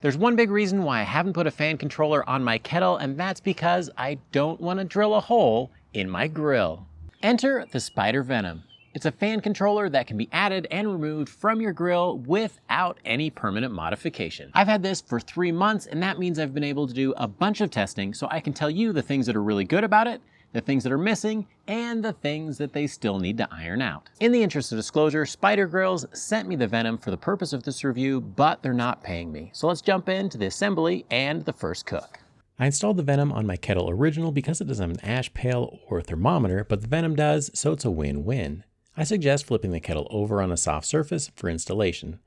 There's one big reason why I haven't put a fan controller on my kettle, and that's because I don't want to drill a hole in my grill. Enter the Spider Venom. It's a fan controller that can be added and removed from your grill without any permanent modification. I've had this for 3 months, and that means I've been able to do a bunch of testing so I can tell you the things that are really good about it, the things that are missing, and the things that they still need to iron out. In the interest of disclosure, Spider Grills sent me the Venom for the purpose of this review, but they're not paying me. So let's jump into the assembly and the first cook. I installed the Venom on my Kettle Original because it doesn't have an ash pail or thermometer, but the Venom does, so it's a win-win. I suggest flipping the kettle over on a soft surface for installation.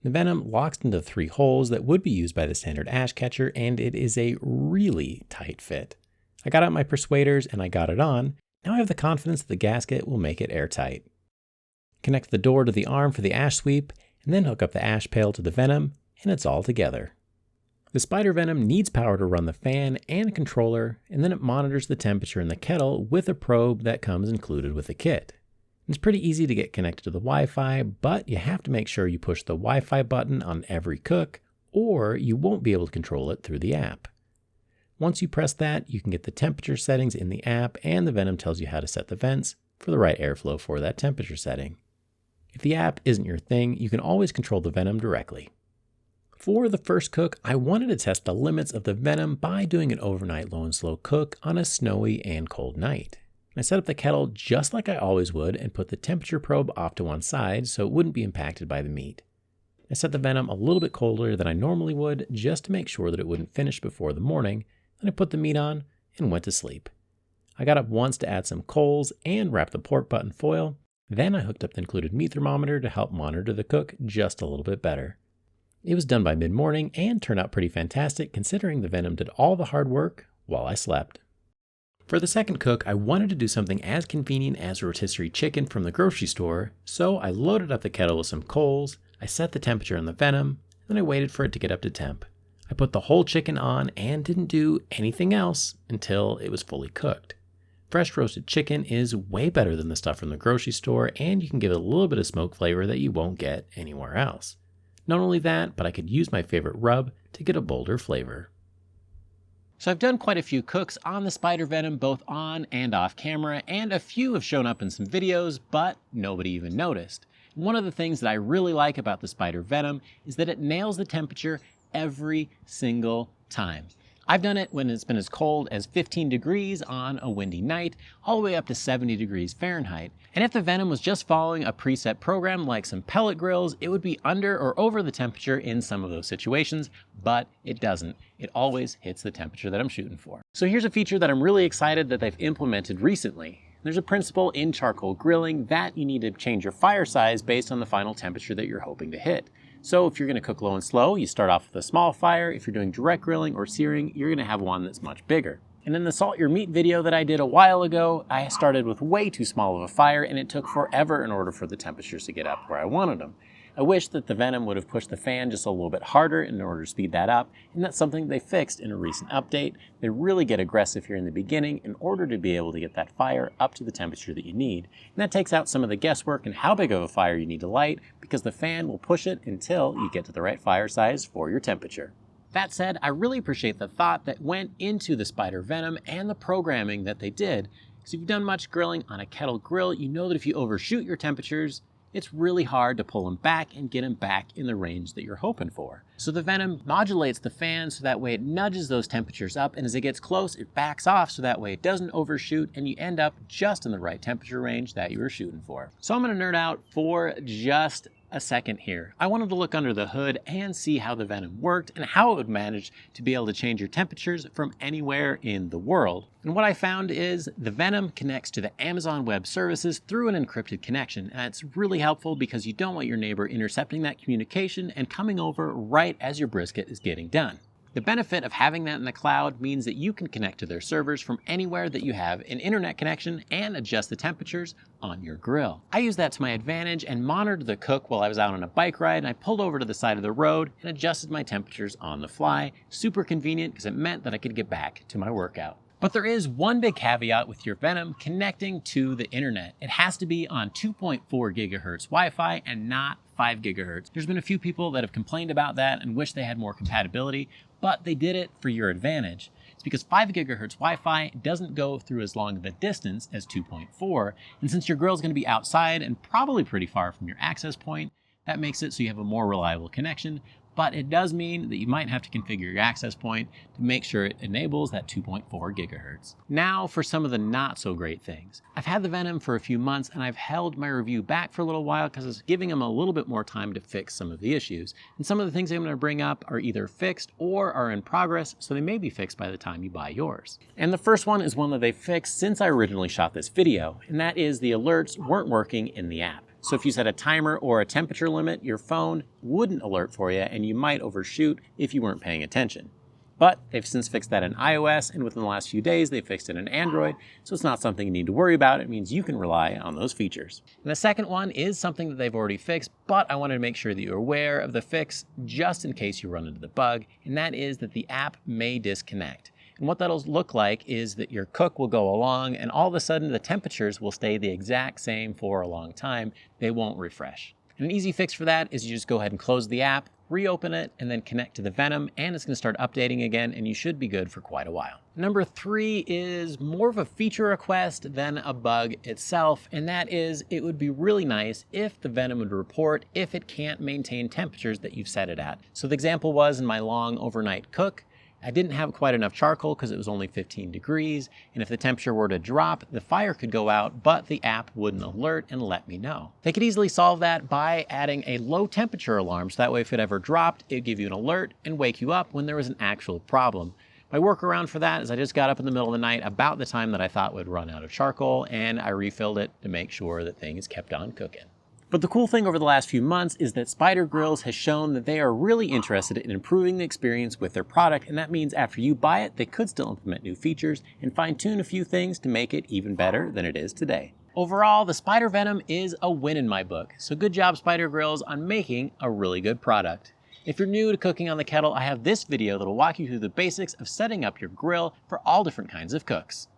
The Venom locks into 3 holes that would be used by the standard ash catcher, and it is a really tight fit. I got out my persuaders and I got it on. Now I have the confidence that the gasket will make it airtight. Connect the door to the arm for the ash sweep, and then hook up the ash pail to the Venom, and it's all together. The Spider Venom needs power to run the fan and controller, and then it monitors the temperature in the kettle with a probe that comes included with the kit. It's pretty easy to get connected to the Wi-Fi, but you have to make sure you push the Wi-Fi button on every cook, or you won't be able to control it through the app. Once you press that, you can get the temperature settings in the app, and the Venom tells you how to set the vents for the right airflow for that temperature setting. If the app isn't your thing, you can always control the Venom directly. For the first cook, I wanted to test the limits of the Venom by doing an overnight low and slow cook on a snowy and cold night. I set up the kettle just like I always would and put the temperature probe off to one side so it wouldn't be impacted by the meat. I set the Venom a little bit colder than I normally would just to make sure that it wouldn't finish before the morning, then I put the meat on and went to sleep. I got up once to add some coals and wrap the pork butt in foil, then I hooked up the included meat thermometer to help monitor the cook just a little bit better. It was done by mid-morning and turned out pretty fantastic considering the Venom did all the hard work while I slept. For the second cook, I wanted to do something as convenient as rotisserie chicken from the grocery store, so I loaded up the kettle with some coals, I set the temperature on the Venom, then I waited for it to get up to temp. I put the whole chicken on and didn't do anything else until it was fully cooked. Fresh roasted chicken is way better than the stuff from the grocery store, and you can give it a little bit of smoke flavor that you won't get anywhere else. Not only that, but I could use my favorite rub to get a bolder flavor. So I've done quite a few cooks on the Spider Venom, both on and off camera, and a few have shown up in some videos, but nobody even noticed. One of the things that I really like about the Spider Venom is that it nails the temperature every single time. I've done it when it's been as cold as 15 degrees on a windy night, all the way up to 70 degrees Fahrenheit. And if the Venom was just following a preset program like some pellet grills, it would be under or over the temperature in some of those situations, but it doesn't. It always hits the temperature that I'm shooting for. So here's a feature that I'm really excited that they've implemented recently. There's a principle in charcoal grilling that you need to change your fire size based on the final temperature that you're hoping to hit. So if you're going to cook low and slow, you start off with a small fire. If you're doing direct grilling or searing, you're going to have one that's much bigger. And in the salt your meat video that I did a while ago, I started with way too small of a fire and it took forever in order for the temperatures to get up where I wanted them. I wish that the Venom would have pushed the fan just a little bit harder in order to speed that up, and that's something they fixed in a recent update. They really get aggressive here in the beginning in order to be able to get that fire up to the temperature that you need. And that takes out some of the guesswork and how big of a fire you need to light, because the fan will push it until you get to the right fire size for your temperature. That said, I really appreciate the thought that went into the Spider Venom and the programming that they did. Because if you've done much grilling on a kettle grill, you know that if you overshoot your temperatures, it's really hard to pull them back and get them back in the range that you're hoping for. So the Venom modulates the fan so that way it nudges those temperatures up, and as it gets close, it backs off so that way it doesn't overshoot and you end up just in the right temperature range that you were shooting for. So I'm gonna nerd out for just a second here. I wanted to look under the hood and see how the Venom worked and how it would manage to be able to change your temperatures from anywhere in the world. And what I found is the Venom connects to the Amazon Web Services through an encrypted connection. And it's really helpful because you don't want your neighbor intercepting that communication and coming over right as your brisket is getting done. The benefit of having that in the cloud means that you can connect to their servers from anywhere that you have an internet connection and adjust the temperatures on your grill. I used that to my advantage and monitored the cook while I was out on a bike ride, and I pulled over to the side of the road and adjusted my temperatures on the fly. Super convenient because it meant that I could get back to my workout. But there is one big caveat with your Venom connecting to the internet. It has to be on 2.4 gigahertz Wi-Fi and not 5 gigahertz. There's been a few people that have complained about that and wish they had more compatibility, but they did it for your advantage. It's because 5 gigahertz Wi-Fi doesn't go through as long of a distance as 2.4, and since your grill's going to be outside and probably pretty far from your access point, that makes it so you have a more reliable connection, but it does mean that you might have to configure your access point to make sure it enables that 2.4 gigahertz. Now for some of the not so great things. I've had the Venom for a few months and I've held my review back for a little while because I was giving them a little bit more time to fix some of the issues. And some of the things I'm going to bring up are either fixed or are in progress, so they may be fixed by the time you buy yours. And the first one is one that they fixed since I originally shot this video, and that is the alerts weren't working in the app. So if you set a timer or a temperature limit, your phone wouldn't alert for you and you might overshoot if you weren't paying attention. But they've since fixed that in iOS, and within the last few days they fixed it in Android, so it's not something you need to worry about. It means you can rely on those features. And the second one is something that they've already fixed, but I wanted to make sure that you're aware of the fix just in case you run into the bug, and that is that the app may disconnect. And what that'll look like is that your cook will go along and all of a sudden the temperatures will stay the exact same for a long time. They won't refresh. And an easy fix for that is you just go ahead and close the app, reopen it, and then connect to the Venom, and it's going to start updating again, and you should be good for quite a while. Number 3 is more of a feature request than a bug itself, and that is it would be really nice if the Venom would report if it can't maintain temperatures that you've set it at. So the example was in my long overnight cook, I didn't have quite enough charcoal because it was only 15 degrees, and if the temperature were to drop, the fire could go out, but the app wouldn't alert and let me know. They could easily solve that by adding a low temperature alarm, so that way if it ever dropped, it would give you an alert and wake you up when there was an actual problem. My workaround for that is I just got up in the middle of the night about the time that I thought would run out of charcoal, and I refilled it to make sure that things kept on cooking. But the cool thing over the last few months is that Spider Grills has shown that they are really interested in improving the experience with their product, and that means after you buy it, they could still implement new features and fine-tune a few things to make it even better than it is today. Overall, the Spider Venom is a win in my book, so good job Spider Grills on making a really good product. If you're new to cooking on the kettle, I have this video that'll walk you through the basics of setting up your grill for all different kinds of cooks.